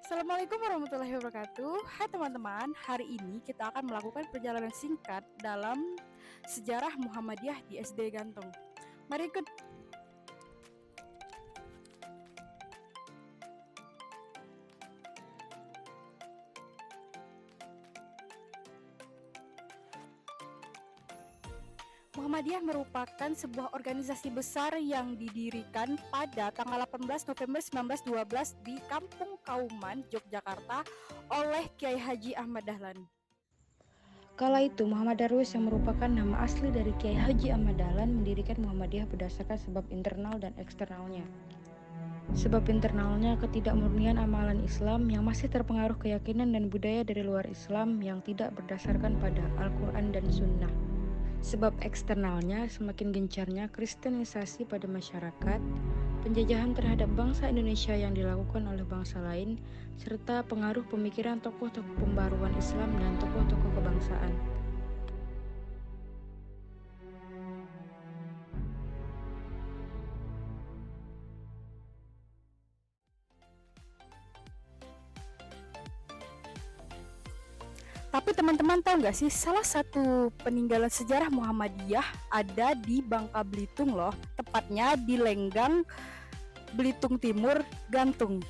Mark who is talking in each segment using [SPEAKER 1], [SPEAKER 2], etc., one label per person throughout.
[SPEAKER 1] Assalamualaikum warahmatullahi wabarakatuh. Hai teman-teman, hari ini kita akan melakukan perjalanan singkat dalam sejarah Muhammadiyah di SD Gantong. Mari ikut. Muhammadiyah merupakan sebuah organisasi besar yang didirikan pada tanggal 18 November 1912 di Kampung Kauman, Yogyakarta oleh Kiai Haji Ahmad Dahlan.
[SPEAKER 2] Kala itu, Muhammad Darwis yang merupakan nama asli dari Kiai Haji Ahmad Dahlan mendirikan Muhammadiyah berdasarkan sebab internal dan eksternalnya. Sebab internalnya ketidakmurnian amalan Islam yang masih terpengaruh keyakinan dan budaya dari luar Islam yang tidak berdasarkan pada Al-Quran dan Sunnah. Sebab eksternalnya semakin gencarnya kristenisasi pada masyarakat, penjajahan terhadap bangsa Indonesia yang dilakukan oleh bangsa lain, serta pengaruh pemikiran tokoh-tokoh pembaruan Islam dan tokoh-tokoh kebangsaan.
[SPEAKER 1] Tapi teman-teman tahu nggak sih, salah satu peninggalan sejarah Muhammadiyah ada di Bangka Belitung loh, tepatnya di Lenggang, Belitung Timur, Gantung.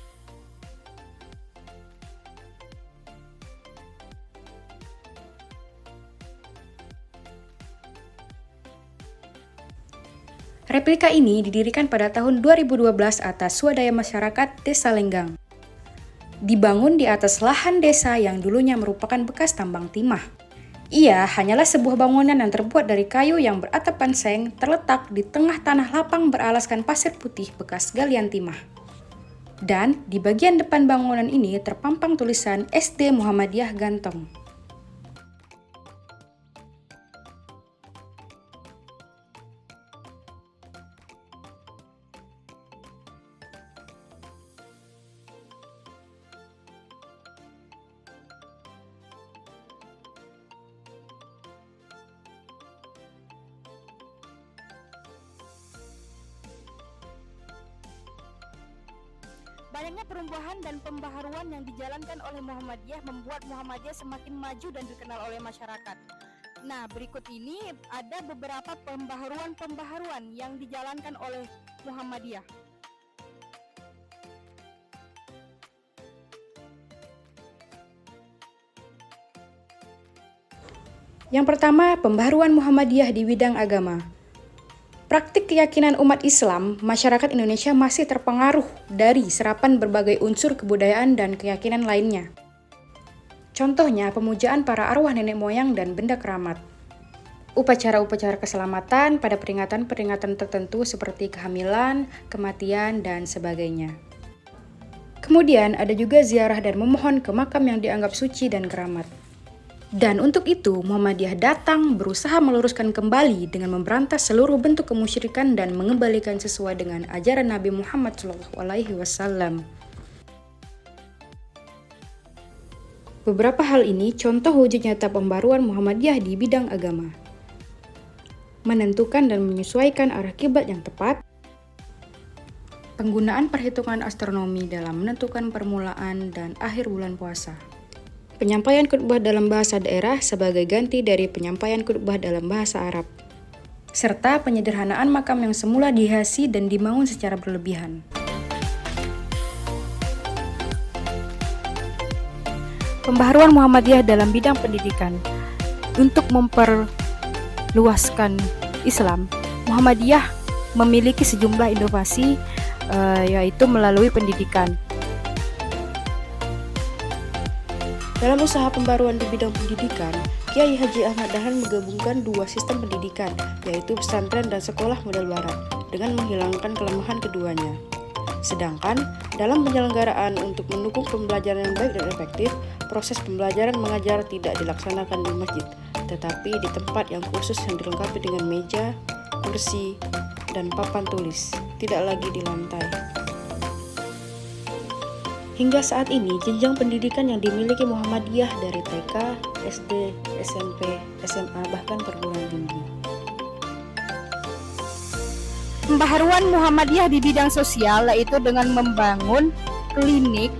[SPEAKER 2] Replika ini didirikan pada tahun 2012 atas swadaya masyarakat Desa Lenggang. Dibangun di atas lahan desa yang dulunya merupakan bekas tambang timah. Ia hanyalah sebuah bangunan yang terbuat dari kayu yang beratap panseng terletak di tengah tanah lapang beralaskan pasir putih bekas galian timah. Dan di bagian depan bangunan ini terpampang tulisan SD Muhammadiyah Gantong.
[SPEAKER 1] Banyaknya perubahan dan pembaharuan yang dijalankan oleh Muhammadiyah membuat Muhammadiyah semakin maju dan dikenal oleh masyarakat. Nah, berikut ini ada beberapa pembaharuan yang dijalankan oleh Muhammadiyah.
[SPEAKER 2] Yang pertama, pembaharuan Muhammadiyah di bidang agama. Praktik keyakinan umat Islam, masyarakat Indonesia masih terpengaruh dari serapan berbagai unsur kebudayaan dan keyakinan lainnya. Contohnya, pemujaan para arwah nenek moyang dan benda keramat. Upacara-upacara keselamatan pada peringatan-peringatan tertentu seperti kehamilan, kematian, dan sebagainya. Kemudian ada juga ziarah dan memohon ke makam yang dianggap suci dan keramat. Dan untuk itu, Muhammadiyah datang berusaha meluruskan kembali dengan memberantas seluruh bentuk kemusyrikan dan mengembalikan sesuai dengan ajaran Nabi Muhammad SAW. Beberapa hal ini contoh wujud nyata pembaruan Muhammadiyah di bidang agama. Menentukan dan menyesuaikan arah kiblat yang tepat, penggunaan perhitungan astronomi dalam menentukan permulaan dan akhir bulan puasa. Penyampaian khutbah dalam bahasa daerah sebagai ganti dari penyampaian khutbah dalam bahasa Arab, serta penyederhanaan makam yang semula dihiasi dan dibangun secara berlebihan.
[SPEAKER 1] Pembaharuan Muhammadiyah dalam bidang pendidikan. Untuk memperluaskan Islam, Muhammadiyah memiliki sejumlah inovasi, yaitu melalui pendidikan.
[SPEAKER 2] Dalam usaha pembaruan di bidang pendidikan, Kiai Haji Ahmad Dahlan menggabungkan dua sistem pendidikan, yaitu pesantren dan sekolah model barat, dengan menghilangkan kelemahan keduanya. Sedangkan, dalam penyelenggaraan untuk mendukung pembelajaran yang baik dan efektif, proses pembelajaran mengajar tidak dilaksanakan di masjid, tetapi di tempat yang khusus yang dilengkapi dengan meja, kursi, dan papan tulis, tidak lagi di lantai. Hingga saat ini, jenjang pendidikan yang dimiliki Muhammadiyah dari TK, SD, SMP, SMA, bahkan perguruan tinggi.
[SPEAKER 1] Pembaharuan Muhammadiyah di bidang sosial yaitu dengan membangun klinik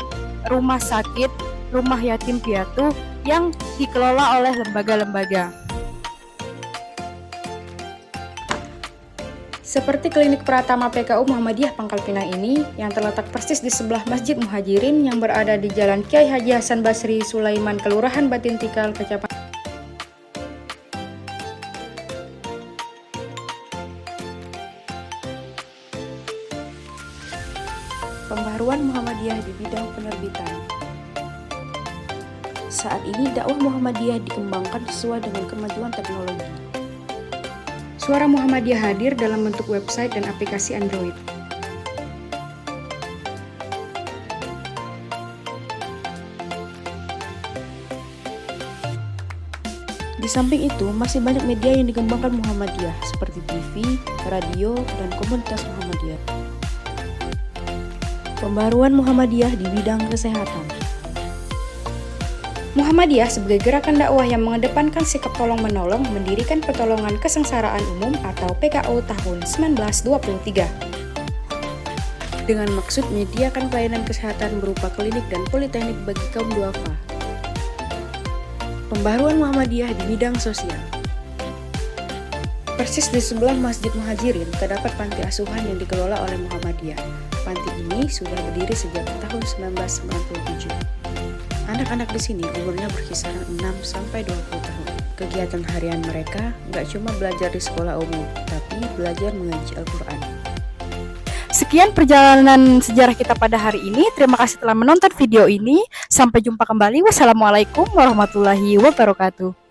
[SPEAKER 1] rumah sakit, rumah yatim piatu yang dikelola oleh lembaga-lembaga.
[SPEAKER 2] Seperti klinik Pratama PKU Muhammadiyah Pangkal Pinang ini yang terletak persis di sebelah Masjid Muhajirin yang berada di Jalan Kiai Haji Hasan Basri Sulaiman, Kelurahan Batin Tikal, Kecamatan Pembaharuan Muhammadiyah di bidang penerbitan. Saat ini dakwah Muhammadiyah dikembangkan sesuai dengan kemajuan teknologi. Suara Muhammadiyah hadir dalam bentuk website dan aplikasi Android. Di samping itu, masih banyak media yang dikembangkan Muhammadiyah seperti TV, radio, dan komunitas Muhammadiyah. Pembaharuan Muhammadiyah di bidang kesehatan. Muhammadiyah sebagai gerakan dakwah yang mengedepankan sikap tolong-menolong mendirikan Pertolongan Kesengsaraan Umum atau PKU tahun 1923 dengan maksud menyediakan pelayanan kesehatan berupa klinik dan politeknik bagi kaum duafa. Pembaharuan Muhammadiyah di bidang sosial. Persis di sebelah Masjid Muhajirin terdapat panti asuhan yang dikelola oleh Muhammadiyah. Panti ini sudah berdiri sejak tahun 1997. Anak-anak di sini umurnya berkisaran 6-20 tahun. Kegiatan harian mereka nggak cuma belajar di sekolah umum, tapi belajar mengaji Al-Quran.
[SPEAKER 1] Sekian perjalanan sejarah kita pada hari ini. Terima kasih telah menonton video ini. Sampai jumpa kembali. Wassalamualaikum warahmatullahi wabarakatuh.